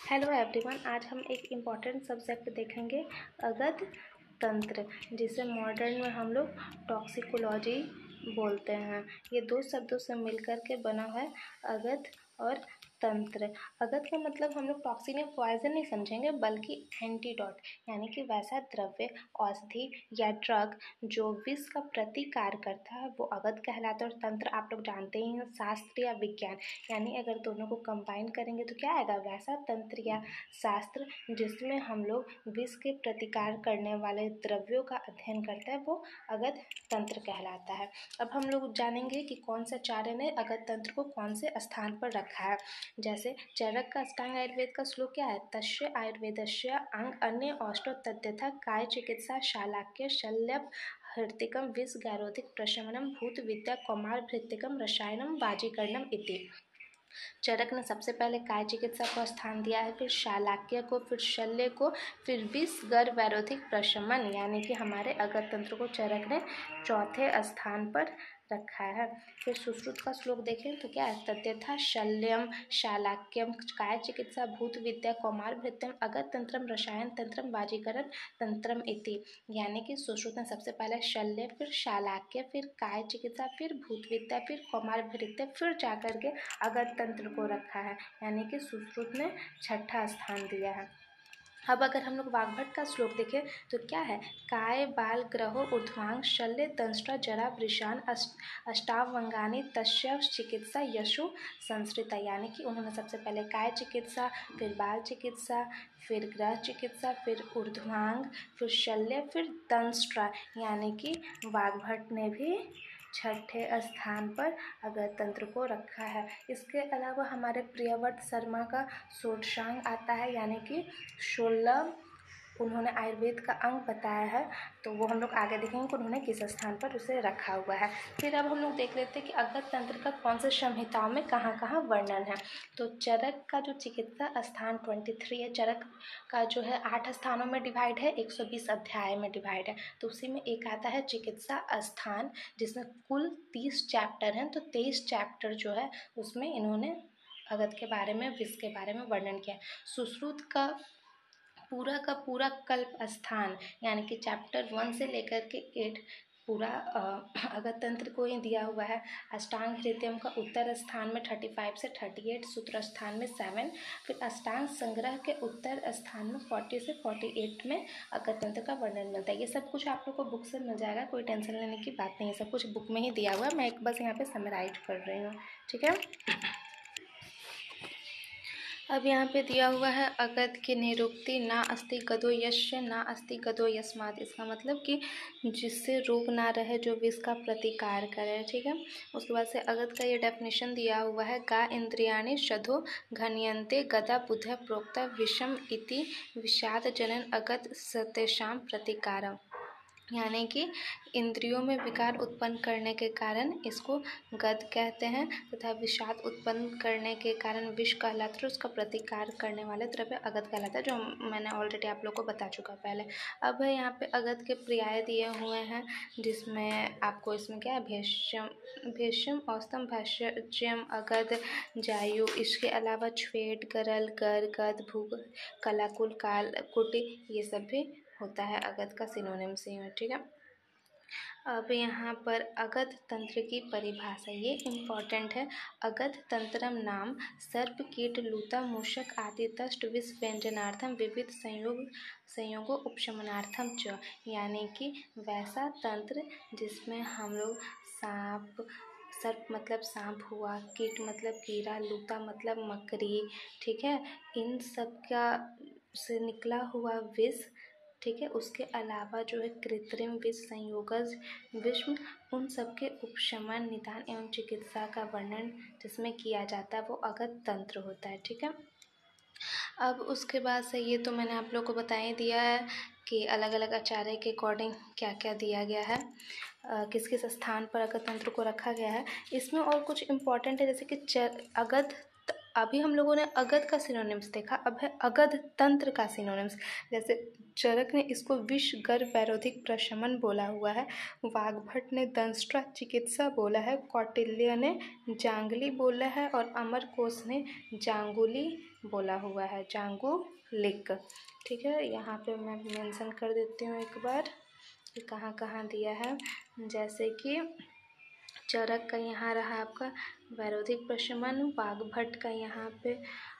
Hello everyone, आज हम एक इम्पॉर्टेंट सब्जेक्ट देखेंगे अगध तंत्र, जिसे मॉडर्न में हम लोग टॉक्सिकोलॉजी बोलते हैं। ये दो शब्दों से मिलकर के बना है अगध और तंत्र। अगध का मतलब हम लोग टॉक्सिन या पॉइजन नहीं समझेंगे, बल्कि एंटीडोट, यानी कि वैसा द्रव्य, औषधि या ड्रग जो विष का प्रतिकार करता है, वो अगध कहलाता है। और तंत्र आप लोग जानते ही हैं, शास्त्र या विज्ञान, यानी अगर दोनों को कंबाइन करेंगे तो क्या आएगा, वैसा तंत्र या शास्त्र जिसमें हम लोग विष के प्रतिकार करने वाले द्रव्यों का अध्ययन करते हैं, वो अगध तंत्र कहलाता है। अब हम लोग जानेंगे कि कौन सा आचार्य ने अगध तंत्र को कौन से स्थान पर रखा है। जैसे चरक का अष्टांग आयुर्वेद का श्लोक क्या है, तस्य आयुर्वेदस्य अंग अन्य औष्ठो तद्यथा काय चिकित्सा शालाक्य शल्यप हृतिकम विष गारोधिक प्रशमनम भूत विद्या कौमार भृतिकम रसायनम वाजीकरणम इति। चरक ने सबसे पहले काय चिकित्सा को स्थान दिया है, फिर शालाक्य को, फिर शल्य को, फिर विष गर्भ वैरोधिक प्रशमन, यानी कि हमारे अगध तंत्र को चरक ने चौथे स्थान पर रखा है। फिर सुश्रुत का श्लोक देखें तो क्या है, तद्यथा शल्यम शालाक्यम काय चिकित्सा भूत विद्या कौमार भृत्यम अगध तंत्रम रसायन तंत्रम वाजीकरण तंत्रम इति, यानी कि सुश्रुत ने सबसे पहले शल्य, फिर शालाक्य, फिर काय चिकित्सा, फिर भूत विद्या, फिर कौमार भृत्य, फिर जाकर के अगध तंत्र को रखा है, यानी कि सुश्रुत ने छठा स्थान दिया है। अब अगर हम लोग वाग्भट का श्लोक देखें तो क्या है, काय बाल ग्रहो ऊर्ध्वांग शल्य दंष्ट्रा जरा वृषान अष्टावंगानी तस्य चिकित्सा यशो संस्कृता, यानी कि उन्होंने सबसे पहले काय चिकित्सा, फिर बाल चिकित्सा, फिर ग्रह चिकित्सा, फिर ऊर्ध्वांग, फिर शल्य, फिर दंष्ट्रा, यानी कि वाग्भट ने भी छठे स्थान पर अगध तंत्र को रखा है। इसके अलावा हमारे प्रियव्रत शर्मा का षोडशांग आता है, यानी कि 16 उन्होंने आयुर्वेद का अंग बताया है, तो वो हम लोग आगे देखेंगे कि उन्होंने किस स्थान पर उसे रखा हुआ है। फिर अब हम लोग देख लेते हैं कि अगध तंत्र का कौन से संहिताओं में कहाँ कहाँ वर्णन है। तो चरक का जो चिकित्सा स्थान 23 है, चरक का जो है 8 स्थानों में डिवाइड है, 120 अध्याय में डिवाइड है। तो उसी में एक आता है चिकित्सा स्थान, जिसमें कुल 30 चैप्टर हैं। तो 23 चैप्टर जो है उसमें इन्होंने अगध के बारे में, विष के बारे में वर्णन किया है। सुश्रुत का पूरा कल्प स्थान, यानी कि चैप्टर 1 से लेकर के 8 पूरा अगध तंत्र को ही दिया हुआ है। अष्टांग हृदयम का उत्तर स्थान में 35 से 38, सूत्र स्थान में 7, फिर अष्टांग संग्रह के उत्तर स्थान में 40 से 48 में अगध तंत्र का वर्णन मिलता है। ये सब कुछ आप लोग को बुक से मिल जाएगा, कोई टेंशन लेने की बात नहीं है, सब कुछ बुक में ही दिया हुआ है। मैं एक बस यहाँ पे समराइज कर रही हूँ, ठीक है। अब यहाँ पे दिया हुआ है अगध की निरुक्ति, ना अस्ति गदो यस्य ना अस्ति गदो यस्मात्। इसका मतलब कि जिससे रोग ना रहे, जो विष का प्रतिकार करे, ठीक है। उसके बाद से अगध का ये डेफिनेशन दिया हुआ है, गा इंद्रियाणि शधो घनियन्ते गदा बुध प्रोक्ता विषम इति विषाद जनन अगध सतेषाम प्रतिकारम, यानी कि इंद्रियों में विकार उत्पन्न करने के कारण इसको गद कहते हैं, तथा विषाद उत्पन्न करने के कारण विष कहलाता है। उसका प्रतिकार करने वाले द्रव्य अगध कहलाता है, जो मैंने ऑलरेडी आप लोग को बता चुका पहले। अब यहाँ पे अगध के पर्याय दिए हुए हैं, जिसमें आपको इसमें क्या है, भेष्यम औस्तम भाष्यम अगध जायु, इसके अलावा छ्वेट गरल गर गद भूग कलाकुल काल कुटी, ये सब भी होता है अगध का सिनोनिम से, ठीक है। अब यहाँ पर अगध तंत्र की परिभाषा, ये इम्पॉर्टेंट है। अगध तंत्रम नाम सर्प कीट लूता मूषक आदि दष्ट विष व्यंजनार्थम विविध संयोगो उपशमनार्थम च, यानी कि वैसा तंत्र जिसमें हम लोग सांप, सर्प मतलब सांप हुआ, कीट मतलब कीड़ा, लूता मतलब मकड़ी, ठीक है, इन सब का से निकला हुआ विष, ठीक है, उसके अलावा जो है कृत्रिम विष, संयोगज विषम, उन सब के उपशमन, निदान एवं चिकित्सा का वर्णन जिसमें किया जाता है, वो अगध तंत्र होता है, ठीक है। अब उसके बाद से ये तो मैंने आप लोग को बता ही दिया है कि अलग अलग आचार्य के अकॉर्डिंग क्या क्या दिया गया है, किस किस स्थान पर अगध तंत्र को रखा गया है। इसमें और कुछ इम्पॉर्टेंट है, जैसे कि अगध अभी हम लोगों ने अगध का सिनोनिम्स देखा, अब है अगध तंत्र का सिनोनिम्स। जैसे चरक ने इसको विष गर्भ वैरोधिक प्रशमन बोला हुआ है, वाग्भट ने दंष्ट्रा चिकित्सा बोला है, कौटिल्य ने जांगली बोला है और अमरकोश ने जांगुली बोला हुआ है, जांगुलिक। ठीक है, यहाँ पे मैं मेंशन कर देती हूँ एक बार कि कहाँ कहाँ दिया है। जैसे कि चरक का यहाँ रहा आपका वैरोधिक प्रशमन, वाग्भट का यहाँ पे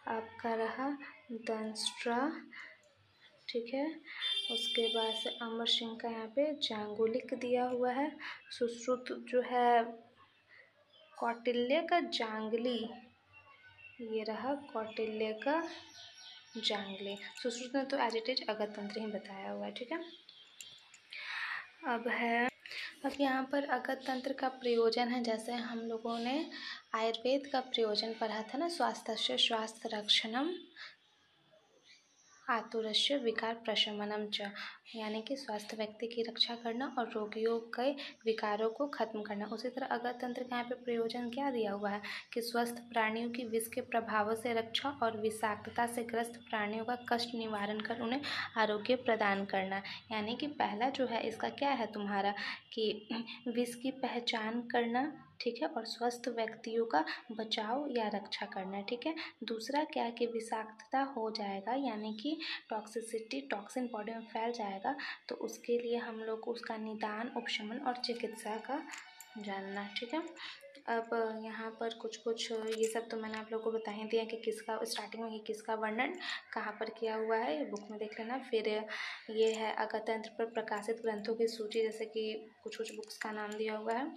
आपका रहा दंष्ट्रा। ठीक है, उसके बाद से अमर सिंह का यहाँ पे जांगुलिक दिया हुआ है। सुश्रुत जो है कौटिल्य का जांगली, ये रहा कौटिल्य का जांगली। सुश्रुत ने तो एज इट इज अगध तंत्र ही बताया हुआ है। ठीक है, अब यहाँ पर अगध तंत्र का प्रयोजन है। जैसे हम लोगों ने आयुर्वेद का प्रयोजन पढ़ा था ना, स्वास्थ्य स्वास्थ्य रक्षणम आतुरस्य विकार प्रशमनम च, यानी कि स्वास्थ्य व्यक्ति की रक्षा करना और रोगियों के विकारों को खत्म करना। उसी तरह अगध तंत्र का यहाँ पे प्रयोजन क्या दिया हुआ है कि स्वस्थ प्राणियों की विष के प्रभावों से रक्षा और विषाक्तता से ग्रस्त प्राणियों का कष्ट निवारण कर उन्हें आरोग्य प्रदान करना। यानी कि पहला जो है इसका क्या है तुम्हारा कि विष की पहचान करना, ठीक है, और स्वस्थ व्यक्तियों का बचाव या रक्षा करना। ठीक है, दूसरा क्या है कि विषाक्तता हो जाएगा, यानी कि टॉक्सिसिटी टॉक्सिन बॉडी में फैल जाएगा, तो उसके लिए हम लोग को उसका निदान, उपशमन और चिकित्सा का जानना। ठीक है, अब यहाँ पर कुछ ये सब तो मैंने आप लोगों को बता ही दिया कि किसका स्टार्टिंग में किसका वर्णन कहाँ पर किया हुआ है, ये बुक में देख लेना। फिर ये है अगध तंत्र पर प्रकाशित ग्रंथों की सूची, जैसे कि कुछ बुक्स का नाम दिया हुआ है।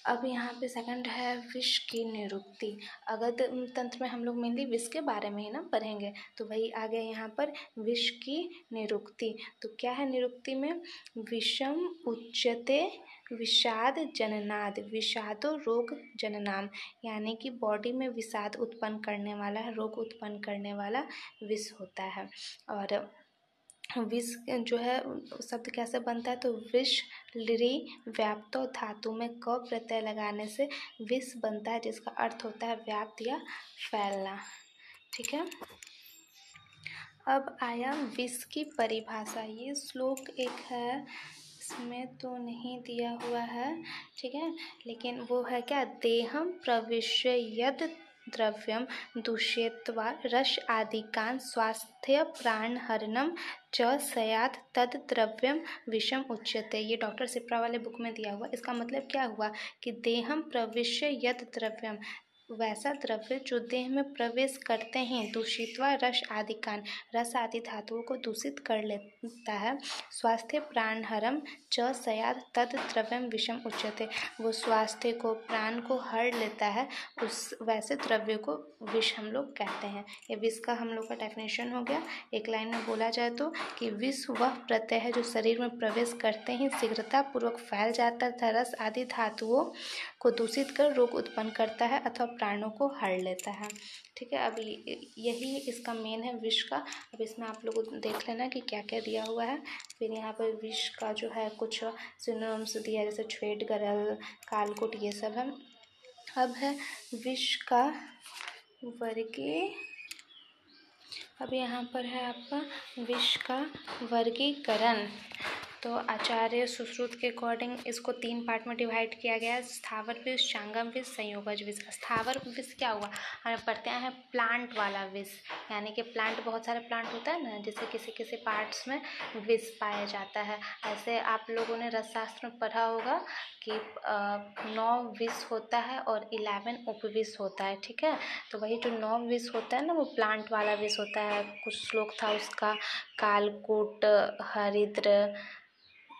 अब यहाँ पे सेकंड है विष की निरुक्ति। अगध तंत्र में हम लोग मेनली विष के बारे में ही ना पढ़ेंगे, तो वही आ गया यहाँ पर विष की निरुक्ति। तो क्या है निरुक्ति में, विषम उच्यते विषाद जननाद, विषादो रोग जननाम, यानी कि बॉडी में विषाद उत्पन्न करने वाला है, रोग उत्पन्न करने वाला विष होता है। और विष जो है शब्द कैसे बनता है, तो विष लिरी व्याप्तो धातु में क प्रत्यय लगाने से विष बनता है, जिसका अर्थ होता है व्याप्त या फैलना। ठीक है, अब आया विष की परिभाषा। ये श्लोक एक है, इसमें तो नहीं दिया हुआ है, ठीक है, लेकिन वो है क्या, देहम प्रविश्य यद द्रव्यम दूषयित्वा रस आदिकान स्वास्थ्य प्राणहरणम च स्यात् तद द्रव्यम विषम उच्यते। ये डॉक्टर सिप्रा वाले बुक में दिया हुआ। इसका मतलब क्या हुआ कि देहम प्रविश्य यद द्रव्यम, वैसा द्रव्य जो देह में प्रवेश करते हैं, दूषित्वा रस आदिकान, रस आदि धातुओं को दूषित कर लेता है, स्वास्थ्य प्राणहरम च स्यात् तद द्रव्यम विषम उच्यते, वो स्वास्थ्य को प्राण को हर लेता है, उस वैसे द्रव्य को विष हम लोग कहते हैं। ये विष का हम लोग का डेफिनेशन हो गया। एक लाइन में बोला जाए तो कि विष वह प्रत्यय है जो शरीर में प्रवेश करते ही शीघ्रतापूर्वक फैल जाता है, रस आदि धातुओं को दूषित कर रोग उत्पन्न करता है अथवा प्राणों को हर लेता है। ठीक है, अब यही इसका मेन है विष का। अब इसमें आप लोग देख लेना कि क्या क्या दिया हुआ है। फिर यहाँ पर विष का जो है कुछ सिनोनिम्स दिया है, जैसे छ्वेद, गरल, कालकूट, ये सब है। अब है विष का वर्गीकरण। अब यहाँ पर है आपका विष का वर्गीकरण। तो आचार्य सुश्रुत के अकॉर्डिंग इसको 3 पार्ट में डिवाइड किया गया है, स्थावर विष, चांगम विष, संयोगज विष। स्थावर विष क्या हुआ, हमें पढ़ते हैं प्लांट वाला विष, यानी कि प्लांट, बहुत सारे प्लांट होता है ना, जैसे किसी किसी पार्ट्स में विष पाया जाता है। ऐसे आप लोगों ने रसशास्त्र में पढ़ा होगा कि 9 विष होता है और 11 उपविष होता है। ठीक है, तो वही जो 9 विष होता है ना, वो प्लांट वाला विष होता है। कुछ श्लोक था उसका, कालकूट, हरिद्र,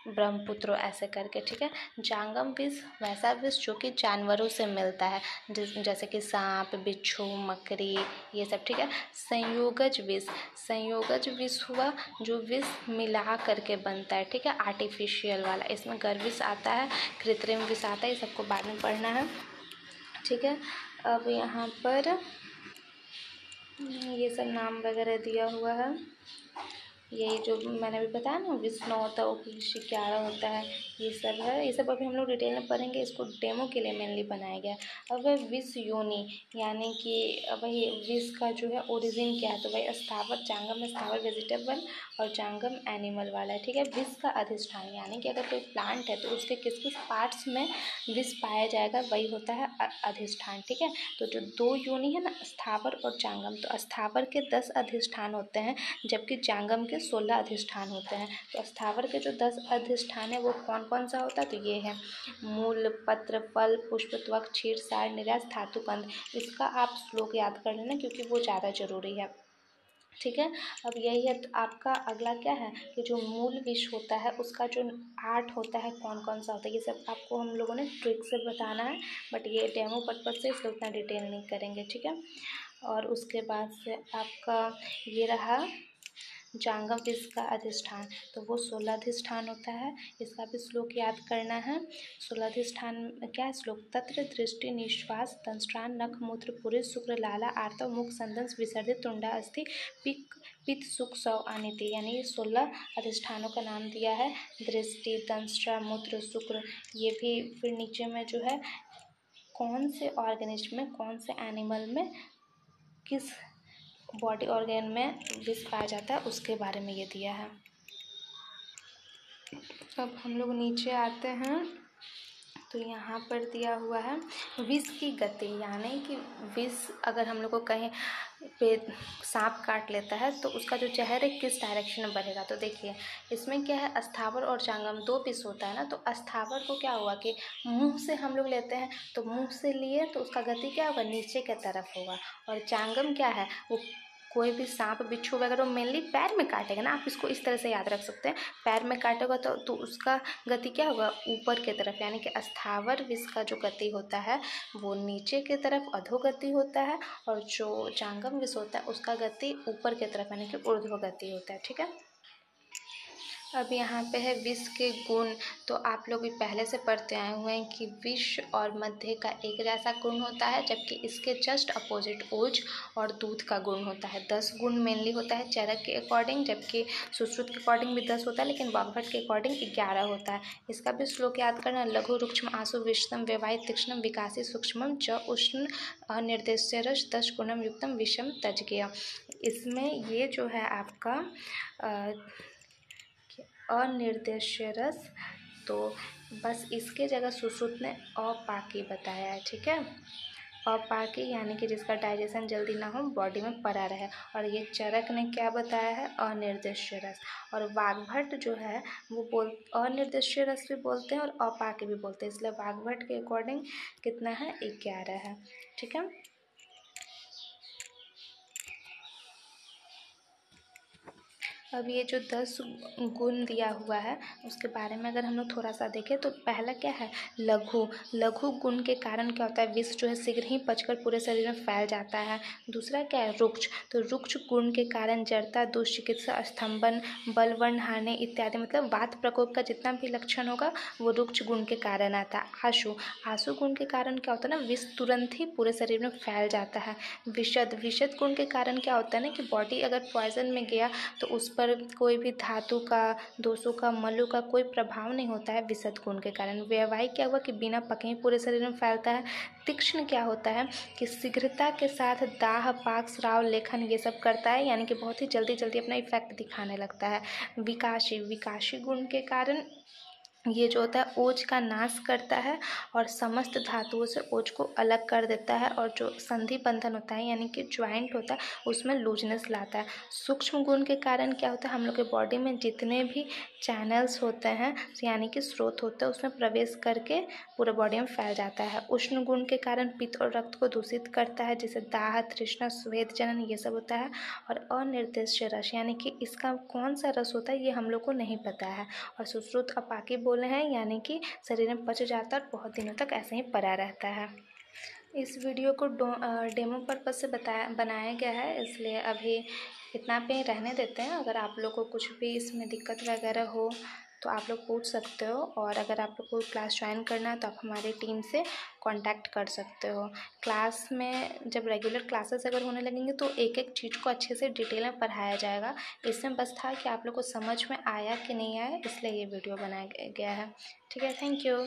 ब्रह्मपुत्र, ऐसे करके। ठीक है, जांगम विष वैसा विष जो कि जानवरों से मिलता है, जैसे कि सांप, बिच्छू, मकड़ी, ये सब। ठीक है, संयोगज विष, संयोगज विष हुआ जो विष मिला करके बनता है। ठीक है, आर्टिफिशियल वाला, इसमें गर्विष आता है, कृत्रिम विष आता है, ये सबको बाद में पढ़ना है। ठीक है, अब यहाँ पर ये सब नाम वगैरह दिया हुआ है। यही जो मैंने अभी बताया ना, विष्णु होता है, उपऋषि 11 होता है, ये सब है। ये सब अभी हम लोग डिटेल में पढ़ेंगे, इसको डेमो के लिए मेनली बनाया गया है। अब है विष योनि, यानी कि वही विष का जो है ओरिजिन क्या है, तो वही स्थावर जांगम स्थावर वेजिटेबल और जांगम एनिमल वाला है, ठीक है। विष का अधिष्ठान, यानी कि अगर कोई प्लांट है तो उसके किस किस पार्ट्स में विष पाया जाएगा, वही होता है अधिष्ठान, ठीक है। तो जो दो योनि है ना, स्थावर और जांगम, तो स्थावर के 10 अधिष्ठान होते हैं, जबकि जांगम के 16 अधिष्ठान होते हैं। तो स्थावर के जो 10 अधिष्ठान है वो कौन कौन सा होता है, तो ये है मूल, पत्र, फल, पुष्प, त्वक, क्षीर, सार, निराश, धातु, कंद। इसका आप श्लोक याद कर लेना क्योंकि वो ज़्यादा जरूरी है, ठीक है। अब यही है, तो आपका अगला क्या है कि जो मूल विष होता है उसका जो 8 होता है, कौन कौन सा होता है, ये सब आपको हम लोगों ने ट्रिक से बताना है, बट ये डेमो पर्पज से इसलिए उतना डिटेल नहीं करेंगे, ठीक है। और उसके बाद से आपका ये रहा जांगम विष का अधिष्ठान, तो वो 16 अधिष्ठान होता है, इसका भी श्लोक याद करना है। 16 अधिष्ठान क्या है श्लोक, तत्र दृष्टि, निश्वास, दंष्ट्रान, नख, मूत्र, पुरुष, शुक्र, लाला, आर्तव, मुख, संदंस, विसर्जित, तुंडा, अस्थि, पित्त, सुख, सौ, अनिति, यानी ये 16 अधिष्ठानों का नाम दिया है। दृष्टि, दंष्ट्रा, मूत्र, शुक्र, ये भी फिर नीचे में जो है कौन से ऑर्गेनिज्म में, कौन से एनिमल में, किस बॉडी ऑर्गन में विष पाया जाता है, उसके बारे में ये दिया है। अब हम लोग नीचे आते हैं, तो यहाँ पर दिया हुआ है विष की गति, यानी कि विष अगर हम लोग को कहीं पे सांप काट लेता है तो उसका जो जहर है किस डायरेक्शन में बढ़ेगा। तो देखिए इसमें क्या है, स्थावर और जांगम 2 विष होता है ना, तो स्थावर को क्या हुआ कि मुंह से हम लोग लेते हैं, तो मुंह से लिए तो उसका गति क्या होगा, नीचे के तरफ होगा। और जांगम क्या है, वो कोई भी सांप बिच्छू वगैरह मेनली पैर में काटेगा ना, आप इसको इस तरह से याद रख सकते हैं, पैर में काटेगा तो उसका गति क्या होगा, ऊपर के तरफ, यानी कि स्थावर विष का जो गति होता है वो नीचे के तरफ अधोगति होता है, और जो जांगम विष होता है उसका गति ऊपर के तरफ यानी कि ऊर्ध्वगति होता है, ठीक है। अब यहाँ पे है विष के गुण, तो आप लोग भी पहले से पढ़ते आए हुए हैं कि विष और मध्य का एक जैसा गुण होता है, जबकि इसके जस्ट अपोजिट ओज और दूध का गुण होता है। 10 गुण मेनली होता है चरक के अकॉर्डिंग, जबकि सुश्रुत के अकॉर्डिंग भी 10 होता है, लेकिन वाग्भट के अकॉर्डिंग 11 होता है। इसका भी श्लोक याद करना, लघु रुक्ष्म आसु विषतम व्यवाहित तीक्ष्णम विकासी सूक्ष्मम च उष्ण अनिर्देश्य रस 10 गुणम युक्तम विषम तजगेय। इसमें ये जो है आपका अनिर्देश्य रस, तो बस इसके जगह सुश्रुत ने अपाकी बताया है, ठीक है। अपाकी यानी कि जिसका डाइजेशन जल्दी ना हो, बॉडी में पड़ा रहे, और ये चरक ने क्या बताया है, अनिर्देश्य रस। और वाग्भट जो है वो अनिर्देश्य रस भी बोलते हैं और अपाकी भी बोलते हैं, इसलिए वाग्भट के अकॉर्डिंग कितना है, 11 है, ठीक है। अब ये जो 10 गुण दिया हुआ है उसके बारे में अगर हम लोग थोड़ा सा देखें, तो पहला क्या है, लघु। लघु गुण के कारण क्या होता है, विष जो है शीघ्र ही पचकर पूरे शरीर में फैल जाता है। दूसरा क्या है, रुक्ष। तो रुक्ष गुण के कारण जड़ता, दुष्चिकित्सा, स्तंभन, बलवर्ण हानि इत्यादि, मतलब वात प्रकोप का जितना भी लक्षण होगा वो रुक्ष गुण के कारण आता है। आशु। आशु गुण के कारण क्या होता है ना, विष तुरंत ही पूरे शरीर में फैल जाता है। विशद। विशद गुण के कारण क्या होता है ना कि बॉडी अगर पॉइजन में गया तो उस पर कोई भी धातु का, दोषों का, मलों का कोई प्रभाव नहीं होता है विशद गुण के कारण। व्यवहारिक क्या हुआ कि बिना पके ही पूरे शरीर में फैलता है। तीक्ष्ण क्या होता है कि शीघ्रता के साथ दाह, पाक, स्राव, लेखन ये सब करता है, यानी कि बहुत ही जल्दी जल्दी अपना इफेक्ट दिखाने लगता है। विकासी। विकासी गुण के कारण ये जो होता है ओज का नाश करता है और समस्त धातुओं से ओज को अलग कर देता है, और जो संधि बंधन होता है यानी कि ज्वाइंट होता है उसमें लूजनेस लाता है। सूक्ष्म गुण के कारण क्या होता है, हम लोग के बॉडी में जितने भी चैनल्स होते हैं यानी कि स्रोत होते हैं उसमें प्रवेश करके पूरे बॉडी में फैल जाता है। उष्ण गुण के कारण पित्त और रक्त को दूषित करता है, जैसे दाह, तृष्णा, स्वेद जनन ये सब होता है। और अनिर्देश्य रस, यानी कि इसका कौन सा रस होता है ये हम लोग को नहीं पता है। और सुश्रुत अपाकी बोले हैं, यानी कि शरीर में पच जाता है और बहुत दिनों तक ऐसे ही पड़ा रहता है। इस वीडियो को डेमो पर्पज से बनाया गया है, इसलिए अभी इतना पे रहने देते हैं। अगर आप लोग को कुछ भी इसमें दिक्कत वगैरह हो तो आप लोग पूछ सकते हो। और अगर आप लोग को क्लास ज्वाइन करना है तो आप हमारी टीम से कांटेक्ट कर सकते हो। क्लास में जब रेगुलर क्लासेस अगर होने लगेंगे तो एक एक चीज़ को अच्छे से डिटेल में पढ़ाया जाएगा। इसमें बस था कि आप लोग को समझ में आया कि नहीं आया, इसलिए ये वीडियो बनाया गया है। ठीक है, थैंक यू।